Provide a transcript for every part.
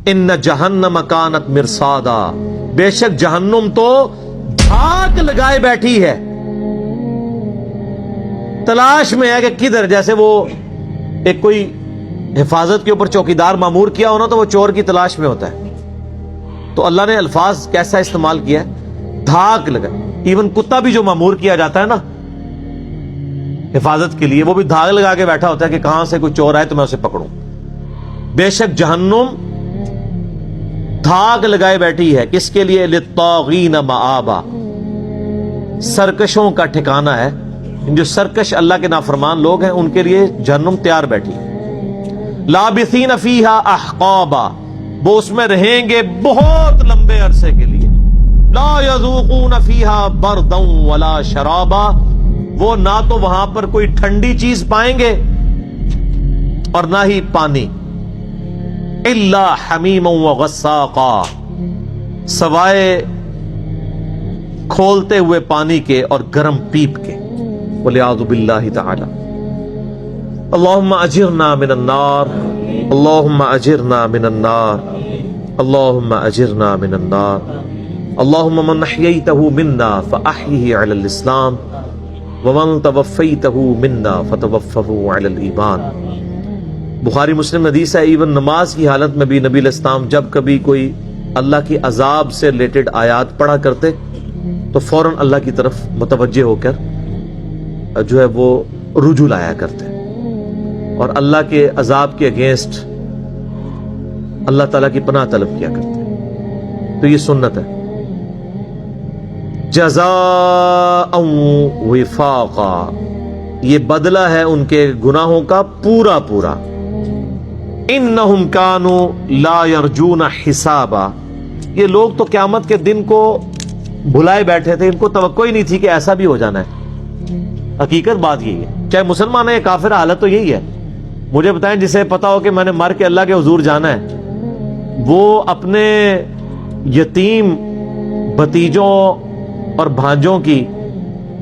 ان جہنم کانت مرصادا، بے شک جہنم تو دھاک لگائے بیٹھی ہے، تلاش میں ہے کہ کدھر، جیسے وہ ایک کوئی حفاظت کے اوپر چوکیدار مامور کیا ہونا تو وہ چور کی تلاش میں ہوتا ہے، تو اللہ نے الفاظ کیسا استعمال کیا ہے، دھاک لگا۔ ایون کتا بھی جو مامور کیا جاتا ہے نا حفاظت کے لیے، وہ بھی دھاگ لگا کے بیٹھا ہوتا ہے کہ کہاں سے کوئی چور آئے تو میں اسے پکڑوں۔ بے شک جہنم دھاگ لگائے بیٹھی ہے، کس کے لیے؟ للطاغین مآبا، سرکشوں کا ٹھکانہ ہے، جو سرکش اللہ کے نافرمان لوگ ہیں ان کے لیے جہنم تیار بیٹھی ہے۔ لابثین فیہا احقابا، وہ اس میں رہیں گے بہت لمبے عرصے کے لیے۔ لا یذوقون فیہا بردا ولا شرابا، وہ نہ تو وہاں پر کوئی ٹھنڈی چیز پائیں گے اور نہ ہی پانی۔ الا حمیما وغساقا، سوائے کھولتے ہوئے پانی کے اور گرم پیپ کے۔ والعیاذ باللہ تعالی۔ اللہم اجرنا من النار، اللہم اجرنا من النار، اللہم اجرنا من النار۔ اللہم من احییتہ منا فاحیہ علی الاسلام، ومن توفیتہ منا فتوفہ علی الایمان۔ بخاری مسلم حدیث ہے، ایون نماز کی حالت میں بھی نبی علیہ السلام جب کبھی کوئی اللہ کی عذاب سے ریلیٹڈ آیات پڑھا کرتے تو فوراً اللہ کی طرف متوجہ ہو کر جو ہے وہ رجوع لایا کرتے اور اللہ کے عذاب کے اگینسٹ اللہ تعالیٰ کی پناہ طلب کیا کرتے۔ تو یہ سنت ہے۔ جزاء وفاقا، یہ بدلہ ہے ان کے گناہوں کا پورا پورا۔ انہم کانوا لا یرجون حسابا، یہ لوگ تو قیامت کے دن کو بھلائے بیٹھے تھے، ان کو توقع ہی نہیں تھی کہ ایسا بھی ہو جانا ہے۔ حقیقت بات یہی ہے، چاہے مسلمان ہے یا کافر، حالت تو یہی ہے۔ مجھے بتائیں جسے پتا ہو کہ میں نے مر کے اللہ کے حضور جانا ہے، وہ اپنے یتیم بھتیجوں اور بھانجوں کی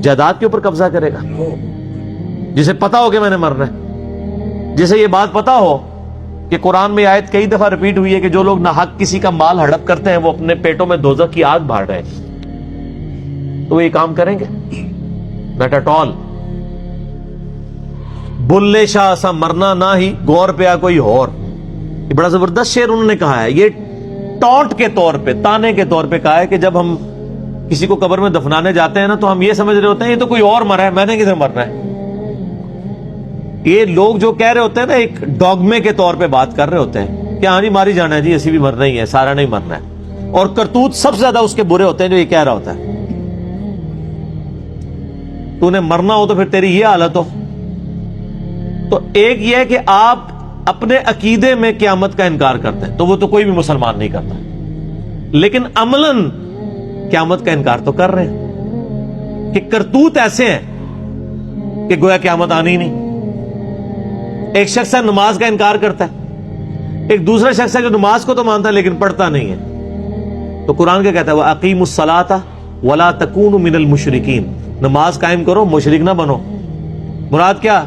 جائیداد کے اوپر قبضہ کرے گا؟ جسے پتا ہو کہ میں نے مرنا ہے، جسے یہ بات پتا ہو کہ قرآن میں آیت کئی دفعہ ریپیٹ ہوئی ہے کہ جو لوگ ناحق کسی کا مال ہڑپ کرتے ہیں وہ اپنے پیٹوں میں دوزخ کی آگ بھاڑ رہے ہیں، تو وہ یہ کام کریں گے؟ Not at all. Bulleh Shah سا مرنا نہ ہی گور پیا کوئی اور، یہ بڑا زبردست شعر انہوں نے کہا ہے۔ یہ ٹونٹ کے طور پہ، تانے کے طور پہ کہا ہے کہ جب ہم کسی کو قبر میں دفنانے جاتے ہیں نا تو ہم یہ سمجھ رہے ہوتے ہیں یہ تو کوئی اور مرا ہے، میں نے کدھر مرنا ہے۔ یہ لوگ جو کہہ رہے ہوتے ہیں نا ایک ڈوگمے کے طور پہ بات کر رہے ہوتے ہیں کہ ہاں جی ماری جانا ہے جی، اسی بھی مرنا ہی ہے، سارا نہیں مرنا ہے، اور کرتوت سب سے زیادہ اس کے برے ہوتے ہیں جو یہ کہہ رہا ہوتا ہے۔ تو نے مرنا ہو تو پھر تیری یہ حالت ہو۔ تو ایک یہ ہے کہ آپ اپنے عقیدے میں قیامت کا انکار کرتے ہیں تو وہ تو کوئی بھی مسلمان نہیں کرتا، لیکن عملاً قیامت کا انکار تو کر رہے ہیں کہ کرتوت ایسے ہیں کہ گویا قیامت آنی ہی نہیں۔ ایک شخص ہے نماز کا انکار کرتا ہے، ایک دوسرا شخص ہے جو نماز کو تو مانتا ہے لیکن پڑھتا نہیں ہے۔ تو قرآن کیا کہتا ہے؟ وَأَقِيمُوا الصَّلَاةَ وَلَا تَكُونُوا مِنَ الْمُشْرِكِينَ، نماز قائم کرو، مشرک نہ بنو۔ مراد کیا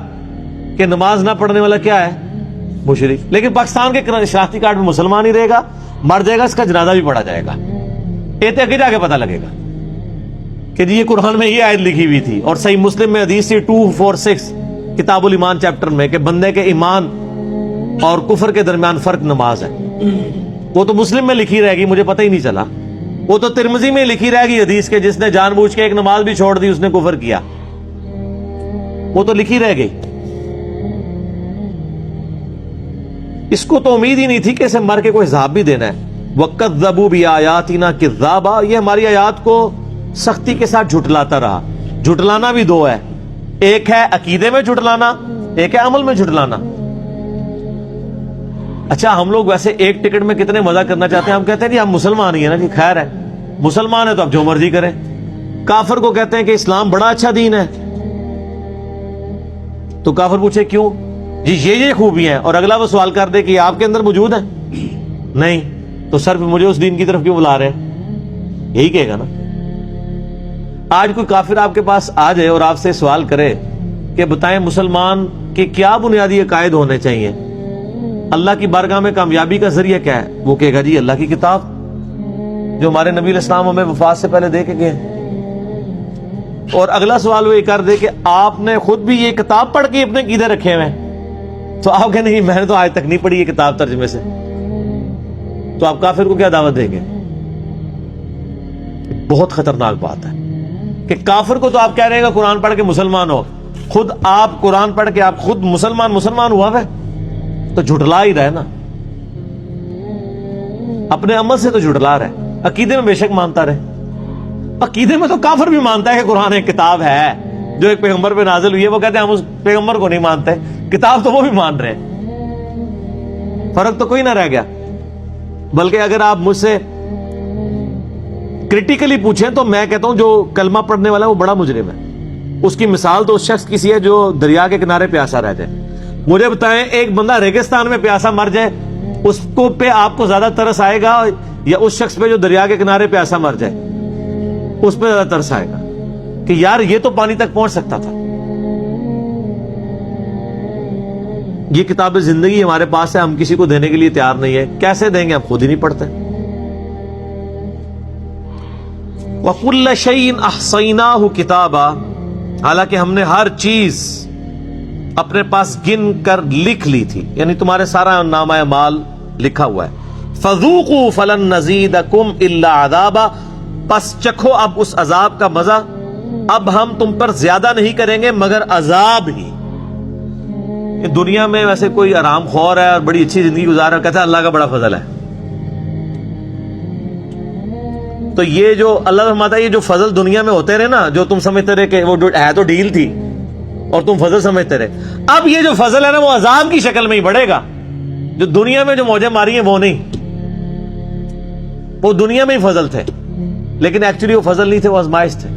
کہ نماز نہ پڑھنے والا کیا ہے؟ مشرک۔ لیکن پاکستان کے شناختی کارڈ میں مسلمان ہی رہے گا، مر جائے گا، اس کا جنازہ بھی پڑھا جائے گا۔ ایتے آگے جا کے پتہ لگے گا کہ جی یہ قرآن میں یہ آیت لکھی ہوئی تھی، اور صحیح مسلم میں حدیث 246 کتاب الایمان چیپٹر میں کہ بندے کے ایمان اور کفر کے درمیان فرق نماز ہے۔ وہ تو مسلم میں لکھی رہے گی، مجھے پتہ ہی نہیں چلا۔ وہ تو ترمذی میں لکھی رہے گی حدیث کے جس نے جان بوجھ کے ایک نماز بھی چھوڑ دی اس نے کفر کیا، وہ تو لکھی رہ گئی۔ اس کو تو امید ہی نہیں تھی کہ اسے مر کے کوئی عذاب بھی دینا ہے۔ وَكَذَّبُوا بِآيَاتِنَا كِذَّابًا، یہ ہماری آیات کو سختی کے ساتھ جھٹلاتا رہا۔ جھٹلانا بھی دو ہے، ایک ہے عقیدے میں جھٹلانا، ایک ہے عمل میں جھٹلانا۔ اچھا ہم لوگ ویسے ایک ٹکٹ میں کتنے مزہ کرنا چاہتے ہیں، ہم کہتے ہیں جی ہم مسلمان ہی ہیں نا جی، خیر ہے مسلمان ہے تو آپ جو مرضی کریں۔ کافر کو کہتے ہیں کہ اسلام بڑا اچھا دین ہے، تو کافر پوچھے کیوں؟ جی یہ خوبی ہیں، اور اگلا وہ سوال کر دے کہ یہ آپ کے اندر موجود ہے؟ نہیں، تو سر مجھے اس دین کی طرف کیوں بلا رہے ہیں؟ یہی کہے گا نا۔ آج کوئی کافر آپ کے پاس آ جائے اور آپ سے سوال کرے کہ بتائیں مسلمان کے کیا بنیادی عقائد ہونے چاہیے، اللہ کی بارگاہ میں کامیابی کا ذریعہ کیا ہے؟ وہ کہے گا جی اللہ کی کتاب، جو ہمارے نبی علیہ السلام ہمیں وفات سے پہلے دے کے گئے. اور اگلا سوال وہ یہ کر دے کہ آپ نے خود بھی یہ کتاب پڑھ کے اپنے عقیدے رکھے ہوئے ہیں، تو آپ کہیں نہیں میں نے تو آج تک نہیں پڑھی یہ کتاب ترجمے سے، تو آپ کافر کو کیا دعوت دیں گے؟ بہت خطرناک بات ہے کہ کافر کو تو آپ کہہ رہے ہیں قرآن پڑھ کے مسلمان ہو، خود آپ قرآن پڑھ کے آپ خود مسلمان ہوا ہے تو جھٹلا ہی رہے نا، اپنے عمل سے تو جھٹلا رہے. عقیدے میں بے شک مانتا رہے، عقیدے میں تو کافر بھی مانتا ہے کہ قرآن ایک کتاب ہے جو ایک پیغمبر پہ نازل ہوئی ہے. وہ کہتے ہیں ہم اس پیغمبر کو نہیں مانتے، کتاب تو وہ بھی مان رہے ہیں، فرق تو کوئی نہ رہ گیا. بلکہ اگر آپ مجھ سے کرٹیکلی پوچھیں تو میں کہتا ہوں جو کلمہ پڑھنے والا ہے وہ بڑا مجرم ہے. اس کی مثال تو اس شخص کی سی ہے جو دریا کے کنارے پیاسا رہ جائے. مجھے بتائیں ایک بندہ ریگستان میں پیاسا مر جائے، اس کو پہ آپ کو زیادہ ترس آئے گا یا اس شخص پہ جو دریا کے کنارے پیاسا مر جائے اس پہ زیادہ ترس آئے گا کہ یار یہ تو پانی تک پہنچ سکتا تھا. یہ کتاب زندگی ہمارے پاس ہے، ہم کسی کو دینے کے لیے تیار نہیں ہے. کیسے دیں گے؟ ہم خود ہی نہیں پڑھتے. وَكُلَّ شَيْءٍ أَحْصَيْنَاهُ كِتَابًا، حالانکہ ہم نے ہر چیز اپنے پاس گن کر لکھ لی تھی، یعنی تمہارے سارا نامہ اعمال لکھا ہوا ہے. فَذُوقُوا فَلَن نَّزِيدَكُمْ إِلَّا عَذَابًا، پس چکھو اب اس عذاب کا مزہ، اب ہم تم پر زیادہ نہیں کریں گے مگر عذاب ہی. دنیا میں ویسے کوئی آرام خور ہے اور بڑی اچھی زندگی گزار رہا ہے، کہتا ہے اللہ کا بڑا فضل ہے. تو یہ جو اللہ فرماتا ہے یہ جو فضل دنیا میں ہوتے رہے نا، جو تم سمجھتے رہے کہ وہ ہے تو ڈیل تھی اور تم فضل سمجھتے رہے، اب یہ جو فضل ہے نا وہ عذاب کی شکل میں ہی بڑھے گا. جو دنیا میں جو موجیں ماری ہیں وہ نہیں، وہ دنیا میں ہی فضل تھے، لیکن ایکچولی وہ فضل نہیں تھے، وہ آزمائش تھے.